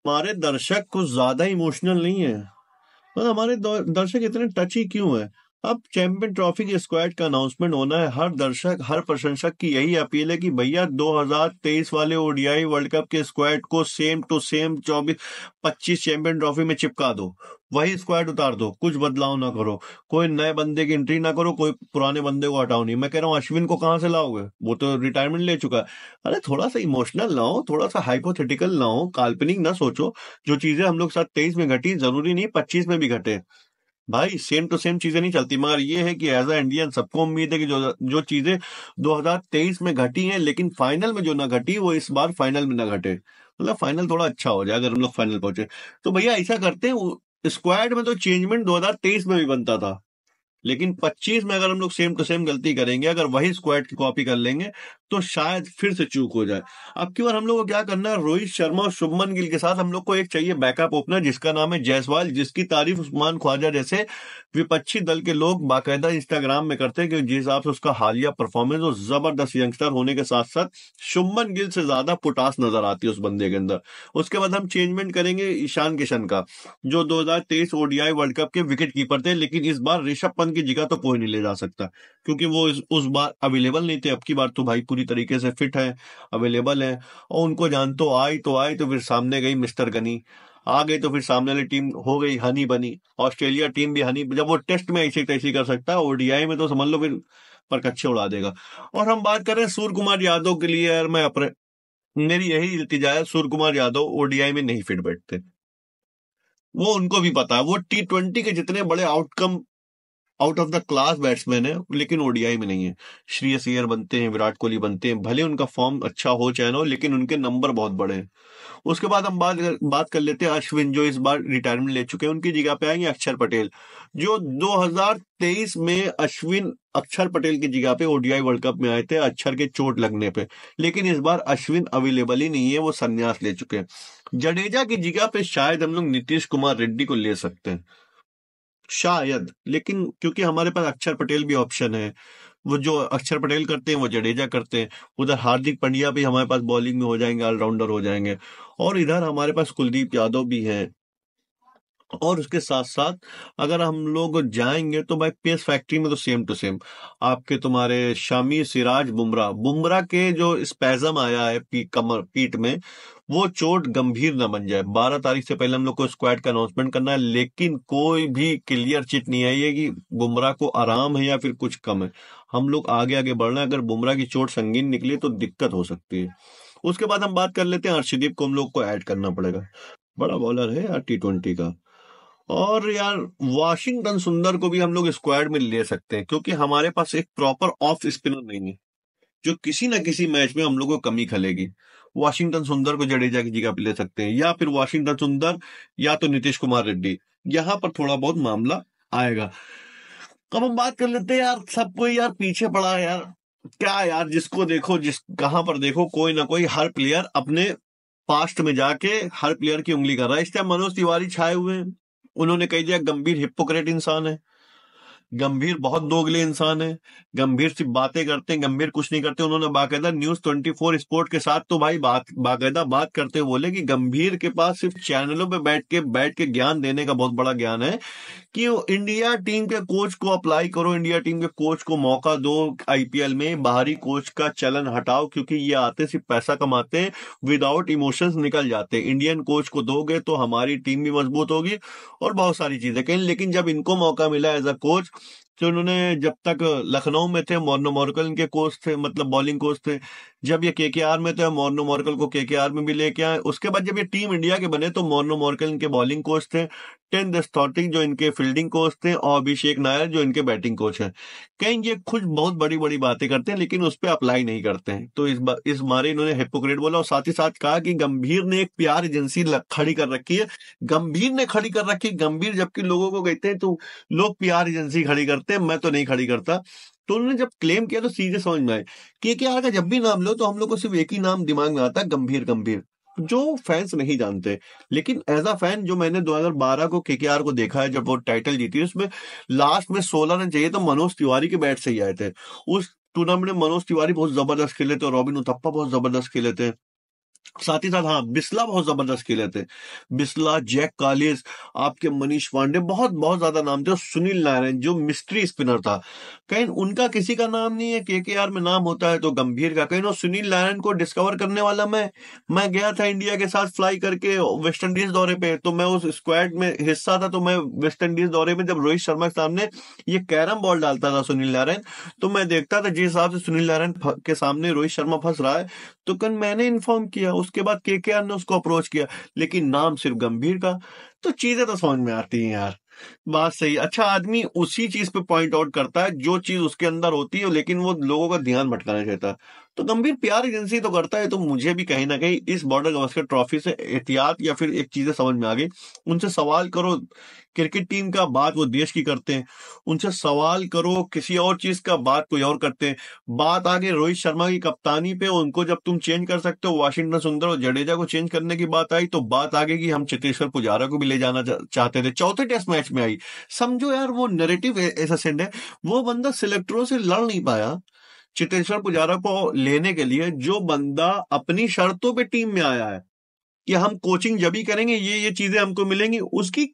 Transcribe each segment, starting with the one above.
हमारे दर्शक कुछ ज्यादा इमोशनल नहीं है। मतलब हमारे दर्शक इतने टची क्यों है? अब चैंपियन ट्रॉफी की स्क्वाड का अनाउंसमेंट होना है, हर दर्शक हर प्रशंसक की यही अपील है कि भैया 2023 वाले ओडीआई वर्ल्ड कप के स्क्वाड को same to same 24-25 champion trophy में चिपका दो, वही स्क्वाड उतार दो, कुछ बदलाव ना करो, कोई नए बंदे की एंट्री ना करो, कोई पुराने बंदे को हटाओ नहीं। मैं कह रहा हूँ अश्विन को कहाँ से लाओगे, वो तो रिटायरमेंट ले चुका है। अरे थोड़ा सा इमोशनल ना हो, थोड़ा सा हाइपोथेटिकल ना हो, काल्पनिक ना सोचो। जो चीजें हम लोग साथ 23 में घटी जरूरी नहीं 25 में भी घटे। भाई सेम टू सेम चीजें नहीं चलती, मगर ये है कि एज अ इंडियन सबको उम्मीद है कि जो जो चीजें 2023 में घटी हैं लेकिन फाइनल में जो ना घटी वो इस बार फाइनल में ना घटे। मतलब फाइनल थोड़ा अच्छा हो जाए अगर हम लोग फाइनल पहुंचे। तो भैया ऐसा करते हैं, स्क्वाड में तो चेंजमेंट 2023 में भी बनता था, लेकिन 25 में अगर हम लोग सेम टू सेम गलती करेंगे, अगर वही स्क्वाड की कॉपी कर लेंगे तो शायद फिर से चूक हो जाए। अब की बार हम लोग को क्या करना है, रोहित शर्मा और शुभमन गिल के साथ हम लोग को एक चाहिए बैकअप ओपनर जिसका नाम है जायसवाल, जिसकी तारीफ उस्मान ख्वाजा जैसे विपक्षी दल के लोग बाकायदा इंस्टाग्राम में करते हैं कि जिस हिसाब से उसका हालिया परफॉर्मेंस और जबरदस्त यंगस्टर होने के साथ साथ शुभमन गिल से ज्यादा पुटास नजर आती है उस बंदे के अंदर। उसके बाद हम चेंजमेंट करेंगे ईशान किशन का, जो 2023 ओडीआई वर्ल्ड कप के विकेट कीपर थे, लेकिन इस बार ऋषभ पंत की जगह तो कोई नहीं ले जा सकता क्योंकि वो उस बार अवेलेबल नहीं थे। अब की बार तो भाई पूरी तरीके से फिट है, अवेलेबल है, और उनको जान तो आई तो फिर सामने गई मिस्टर गनी, आ गई तो फिर सामने वाली टीम हो गई हनी बनी। ऑस्ट्रेलिया टीम भी हनी, जब वो टेस्ट में ऐसी तैसी कर सकता है, ओडीआई में तो समझ लो फिर परकच्छे उड़ा देगा। और हम बात करें सूर्य कुमार यादव के लिए, यार मैं अपने मेरी यही इल्तिजा है, सूर्य कुमार यादव ओडीआई में नहीं फिट बैठते। वो उनको भी पता है, वो T20 के जितने बड़े out of the class batsman है, लेकिन ओडीआई में नहीं है। श्रेयस अय्यर बनते हैं, विराट कोहली बनते हैं, भले उनका फॉर्म अच्छा हो चाहे ना हो, लेकिन उनके नंबर बहुत बड़े हैं। उसके बाद हम बात कर लेते हैं अश्विन, जो इस बार रिटायरमेंट ले चुके हैं। उनकी जगह पे आएंगे अक्षर पटेल, जो 2023 में अश्विन अक्षर पटेल की जगह पे ओडीआई वर्ल्ड कप में आए थे अक्षर के चोट लगने पे, लेकिन इस बार अश्विन अवेलेबल ही नहीं है, वो संन्यास ले चुके हैं। जडेजा की जगह पे शायद हम लोग नीतीश कुमार रेड्डी को ले सकते हैं, शायद, लेकिन क्योंकि हमारे पास अक्षर पटेल भी ऑप्शन है, वो जो अक्षर पटेल करते हैं वो जडेजा करते हैं। उधर हार्दिक पांड्या भी हमारे पास बॉलिंग में हो जाएंगे, ऑलराउंडर हो जाएंगे, और इधर हमारे पास कुलदीप यादव भी हैं। और उसके साथ साथ अगर हम लोग जाएंगे तो भाई पेस फैक्ट्री में तो सेम टू सेम आपके तुम्हारे शामी, सिराज, बुमराह के जो स्पैजम आया है कमर पीठ में, वो चोट गंभीर न बन जाए। 12 तारीख से पहले हम लोग को स्क्वाड का अनाउंसमेंट करना है, लेकिन कोई भी क्लियर चिट नहीं आई है कि बुमराह को आराम है या फिर कुछ कम है। हम लोग आगे आगे बढ़ना है, अगर बुमराह की चोट संगीन निकली तो दिक्कत हो सकती है। उसके बाद हम बात कर लेते हैं अर्शदीप को, हम लोग को ऐड करना पड़ेगा, बड़ा बॉलर है यार T20 का। और यार वाशिंगटन सुंदर को भी हम लोग स्क्वाड में ले सकते हैं, क्योंकि हमारे पास एक प्रॉपर ऑफ स्पिनर नहीं है, जो किसी ना किसी मैच में हम लोग को कमी खलेगी। वाशिंगटन सुंदर को जडेजा की जगह पे ले सकते हैं, या फिर वाशिंगटन सुंदर या तो नीतीश कुमार रेड्डी, यहाँ पर थोड़ा बहुत मामला आएगा। अब हम बात कर लेते हैं यार, सब कोई यार पीछे पड़ा है यार, क्या यार, जिसको देखो कहां पर देखो कोई ना कोई हर प्लेयर अपने पास्ट में जाके हर प्लेयर की उंगली कर रहा है। इस टाइम मनोज तिवारी छाए हुए हैं, उन्होंने कह दिया गंभीर हिप्पोक्रेट इंसान है, गंभीर बहुत दोगले इंसान है, गंभीर सिर्फ बातें करते हैं, गंभीर कुछ नहीं करते। उन्होंने बाकायदा न्यूज 24 स्पोर्ट के साथ तो भाई बाकायदा बात करते हुए बोले कि गंभीर के पास सिर्फ चैनलों पे बैठ के ज्ञान देने का बहुत बड़ा ज्ञान है, कि इंडिया टीम के कोच को अप्लाई करो, इंडिया टीम के कोच को मौका दो आईपीएल में, बाहरी कोच का चलन हटाओ, क्योंकि ये आते सिर्फ पैसा कमाते हैं, विदाउट इमोशंस निकल जाते हैं। इंडियन कोच को दोगे तो हमारी टीम भी मजबूत होगी और बहुत सारी चीजें कहीं। लेकिन जब इनको मौका मिला एज अ कोच, तो उन्होंने जब तक लखनऊ में थे मोर्नो मोर्कल इनके कोच थे, मतलब बॉलिंग कोच थे। जब ये केकेआर में थे, मोर्नो मोर्कल को केकेआर में भी लेके आए। उसके बाद जब ये टीम इंडिया के बने तो मोर्नो मोर्कल इनके बॉलिंग कोच थे, टेन दस्तौतिक जो इनके फील्डिंग कोच थे, और अभिषेक नायर जो इनके बैटिंग कोच हैं। कहीं ये खुद बहुत बड़ी बड़ी बातें करते हैं लेकिन उस पर अप्लाई नहीं करते हैं, तो इस मारे इन्होंने हिपोक्रेट बोला। और साथ ही साथ कहा कि गंभीर ने एक प्यार एजेंसी खड़ी कर रखी है, गंभीर ने खड़ी कर रखी है। गंभीर जबकि लोगों को कहते हैं तो लोग पीआर एजेंसी खड़ी करते हैं, मैं तो नहीं खड़ी करता। तो उन्होंने जब क्लेम किया तो सीधे समझ में आए कि केकेआर का जब भी नाम लो तो हम लोग को सिर्फ एक ही नाम दिमाग में आता है, गंभीर गंभीर, जो फैंस नहीं जानते। लेकिन एज अ फैन जो मैंने 2012 को केकेआर को देखा है, जब वो टाइटल जीती, उसमें लास्ट में 16 रन चाहिए तो मनोज तिवारी के बैट से ही आए थे। उस टूर्नामेंट में मनोज तिवारी बहुत जबरदस्त खेले थे और रॉबिन उथप्पा बहुत जबरदस्त खेले थे। साथ ही साथ हाँ, बिस्ला बहुत जबरदस्त खेले थे। बिस्ला, जैक कालिस, आपके मनीष पांडे, बहुत बहुत ज्यादा नाम थे। और सुनील नारायण जो मिस्ट्री स्पिनर था, कहीं उनका किसी का नाम नहीं है। केकेआर में नाम होता है तो गंभीर का, कहीं सुनील नारायण को डिस्कवर करने वाला मैं गया था इंडिया के साथ फ्लाई करके वेस्ट इंडीज दौरे पे, तो मैं उस स्क्वाड में हिस्सा था। तो मैं वेस्ट इंडीज दौरे में जब रोहित शर्मा के सामने ये कैरम बॉल डालता था सुनील नारायण, तो मैं देखता था जिस हिसाब से सुनील नारायण के सामने रोहित शर्मा फंस रहा है, तो कल मैंने इन्फॉर्म किया, उसके बाद केकेआर ने उसको अप्रोच किया, लेकिन नाम सिर्फ गंभीर का। तो चीजें तो समझ में आती हैं यार। बात सही। अच्छा आदमी उसी चीज पे पॉइंट आउट करता है जो चीज उसके अंदर होती है, लेकिन वो लोगों का ध्यान भटकाना चाहता है। तो गंभीर प्यार एजेंसी तो करता है। तो मुझे भी कहीं ना कहीं इस बॉर्डर गावस्कर ट्रॉफी से एहतियात या फिर एक चीजें समझ में आ गई। उनसे सवाल करो क्रिकेट टीम का, बात वो देश की करते हैं। उनसे सवाल करो किसी और चीज का, बात कोई और करते हैं। बात आगे रोहित शर्मा की कप्तानी पे, उनको जब तुम चेंज कर सकते हो, वाशिंगटन सुंदर और जडेजा को चेंज करने की बात आई, तो बात आगे की हम चेतेश्वर पुजारा को भी ले जाना चाहते थे, चौथे टेस्ट मैच में आई। समझो यार, वो नैरेटिव एसेंट है। वो बंदा सिलेक्टरों से लड़ नहीं पाया चेतेश्वर पुजारा को लेने के लिए, जो बंदा अपनी शर्तों पे टीम में आया है कि हम कोचिंग जब ही करेंगे, ये चीजें हमको मिलेंगी, उसकी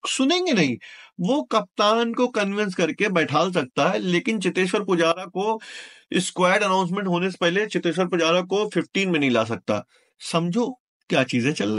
सुनेंगे नहीं। वो कप्तान को कन्विंस करके बैठाल सकता है, लेकिन चेतेश्वर पुजारा को स्क्वाड अनाउंसमेंट होने से पहले चेतेश्वर पुजारा को 15 में नहीं ला सकता। समझो क्या चीजें चल रही।